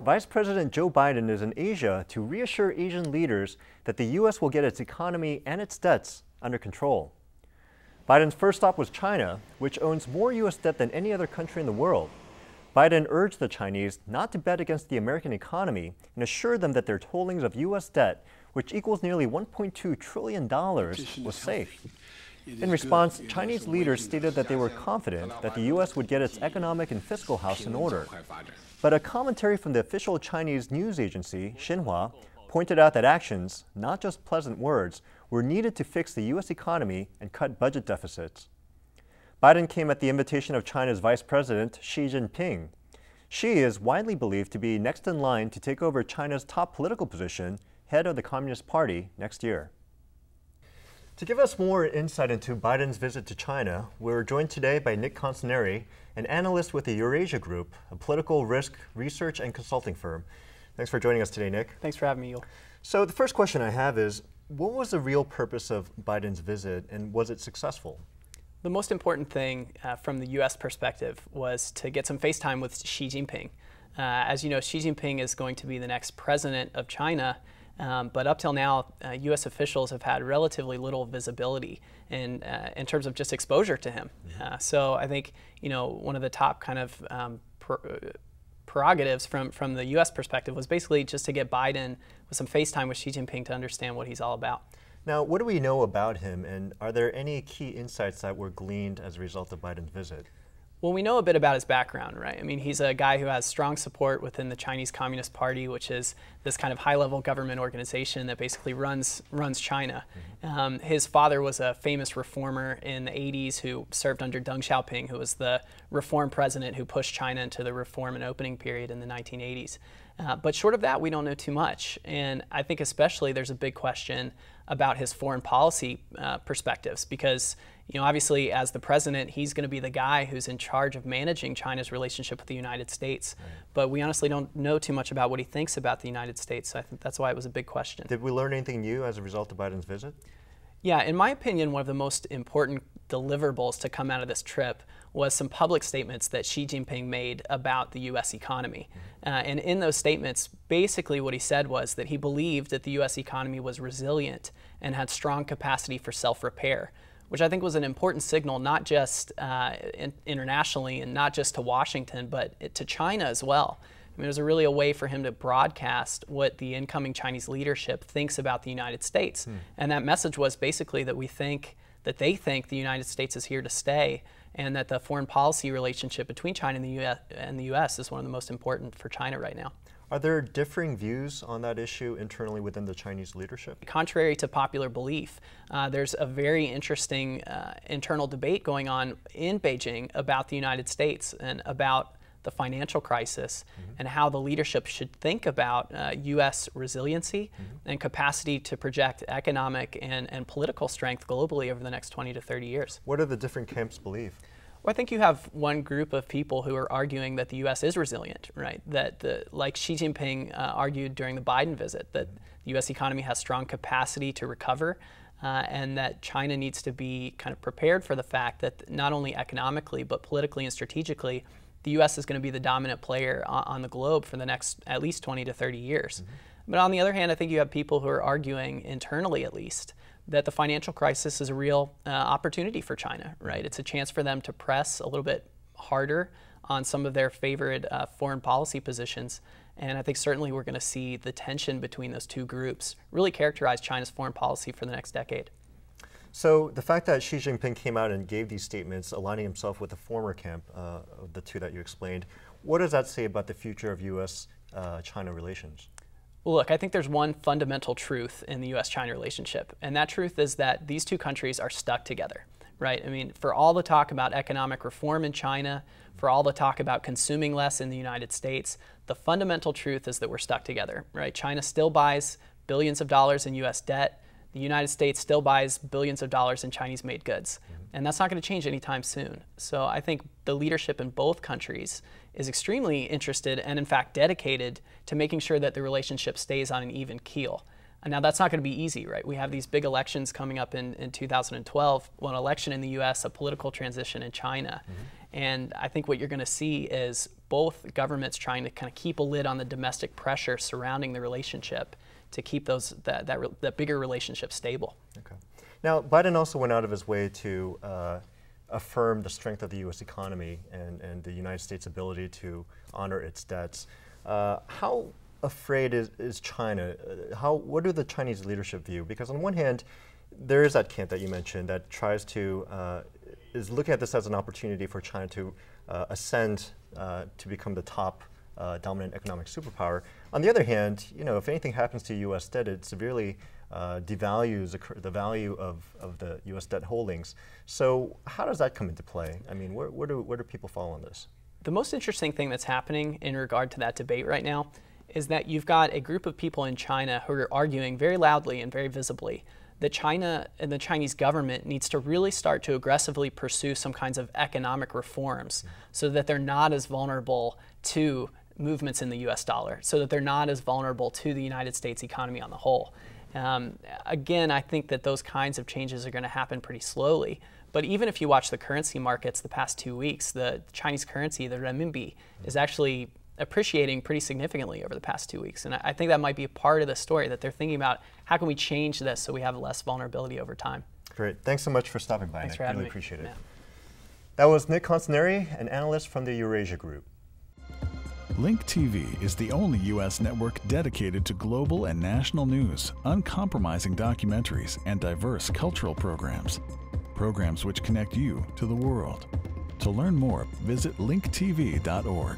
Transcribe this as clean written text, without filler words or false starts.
Vice President Joe Biden is in Asia to reassure Asian leaders that the U.S. will get its economy and its debts under control. Biden's first stop was China, which owns more U.S. debt than any other country in the world. Biden urged the Chinese not to bet against the American economy and assured them that their holdings of U.S. debt, which equals nearly $1.2 trillion, was safe. In response, Chinese leaders stated that they were confident that the U.S. would get its economic and fiscal house in order. But a commentary from the official Chinese news agency, Xinhua, pointed out that actions, not just pleasant words, were needed to fix the U.S. economy and cut budget deficits. Biden came at the invitation of China's Vice-President Xi Jinping. Xi is widely believed to be next in line to take over China's top political position, head of the Communist Party, next year. To give us more insight into Biden's visit to China, we're joined today by Nick Constaneri, an analyst with the Eurasia Group, a political risk research and consulting firm. Thanks for joining us today, Nick. Thanks for having me, Yul. So the first question I have is, what was the real purpose of Biden's visit, and was it successful? The most important thing from the U.S. perspective was to get some face time with Xi Jinping. As you know, Xi Jinping is going to be the next president of China. But up till now, U.S. officials have had relatively little visibility in terms of just exposure to him. So I think one of the top kind of prerogatives from the U.S. perspective was basically just to get Biden with some FaceTime with Xi Jinping to understand what he's all about. Now, what do we know about him, and are there any key insights that were gleaned as a result of Biden's visit? Well, we know a bit about his background, right? I mean, he's a guy who has strong support within the Chinese Communist Party, which is this kind of high-level government organization that basically runs China. His father was a famous reformer in the 80s who served under Deng Xiaoping, who was the reform president who pushed China into the reform and opening period in the 1980s. But short of that, we don't know too much. And I think especially there's a big question about his foreign policy perspectives because, obviously as the president, he's going to be the guy who's in charge of managing China's relationship with the United States. Right. But we honestly don't know too much about what he thinks about the United States. So I think that's why it was a big question. Did we learn anything new as a result of Biden's visit? Yeah, in my opinion, one of the most important deliverables to come out of this trip was some public statements that Xi Jinping made about the U.S. economy. And in those statements, basically what he said was that he believed that the U.S. economy was resilient and had strong capacity for self-repair, which I think was an important signal, not just internationally and not just to Washington, but to China as well. I mean, it was really a way for him to broadcast what the incoming Chinese leadership thinks about the United States. And that message was basically that they think the United States is here to stay and that the foreign policy relationship between China and the US is one of the most important for China right now. Are there differing views on that issue internally within the Chinese leadership? Contrary to popular belief, there's a very interesting internal debate going on in Beijing about the United States and about the financial crisis and how the leadership should think about U.S. resiliency and capacity to project economic and political strength globally over the next 20 to 30 years. What do the different camps believe? Well, I think you have one group of people who are arguing that the U.S. is resilient, right? That, like Xi Jinping argued during the Biden visit, that the U.S. economy has strong capacity to recover and that China needs to be kind of prepared for the fact that not only economically but politically and strategically, the U.S. is going to be the dominant player on the globe for the next at least 20 to 30 years. But on the other hand, I think you have people who are arguing internally at least that the financial crisis is a real opportunity for China, right? It's a chance for them to press a little bit harder on some of their favorite foreign policy positions. And I think certainly we're going to see the tension between those two groups really characterize China's foreign policy for the next decade. So the fact that Xi Jinping came out and gave these statements, aligning himself with the former camp of the two that you explained, what does that say about the future of U.S.-China relations? Well, look, I think there's one fundamental truth in the U.S.-China relationship, and that truth is that these two countries are stuck together, right? I mean, for all the talk about economic reform in China, for all the talk about consuming less in the United States, the fundamental truth is that we're stuck together, right? China still buys billions of dollars in U.S. debt. The United States still buys billions of dollars in Chinese-made goods. And that's not going to change anytime soon. So I think the leadership in both countries is extremely interested and, in fact, dedicated to making sure that the relationship stays on an even keel. And now that's not going to be easy, right? We have these big elections coming up in 2012, well, an election in the U.S., a political transition in China. And I think what you're going to see is both governments trying to kind of keep a lid on the domestic pressure surrounding the relationship to keep that bigger relationship stable. Okay. Now, Biden also went out of his way to affirm the strength of the U.S. economy and the United States' ability to honor its debts. How afraid is China? What do the Chinese leadership view? Because on one hand, there is that camp that you mentioned that tries to is looking at this as an opportunity for China to ascend to become the top dominant economic superpower. On the other hand, if anything happens to U.S. debt, it severely devalues the value of the U.S. debt holdings. So how does that come into play? I mean, where do people fall on this? The most interesting thing that's happening in regard to that debate right now is that you've got a group of people in China who are arguing very loudly and very visibly that China and the Chinese government needs to really start to aggressively pursue some kinds of economic reforms so that they're not as vulnerable to movements in the US dollar, so that they're not as vulnerable to the United States economy on the whole. Again, I think that those kinds of changes are going to happen pretty slowly. But even if you watch the currency markets the past 2 weeks, the Chinese currency, the renminbi, is actually appreciating pretty significantly over the past 2 weeks. And I think that might be a part of the story, that they're thinking about how can we change this so we have less vulnerability over time. Great. Thanks so much for stopping by, Thanks Nick. for having really me. Appreciate it. Yeah. That was Nick Constaneri, an analyst from the Eurasia Group. Link TV is the only U.S. network dedicated to global and national news, uncompromising documentaries, and diverse cultural programs. Programs which connect you to the world. To learn more, visit linktv.org.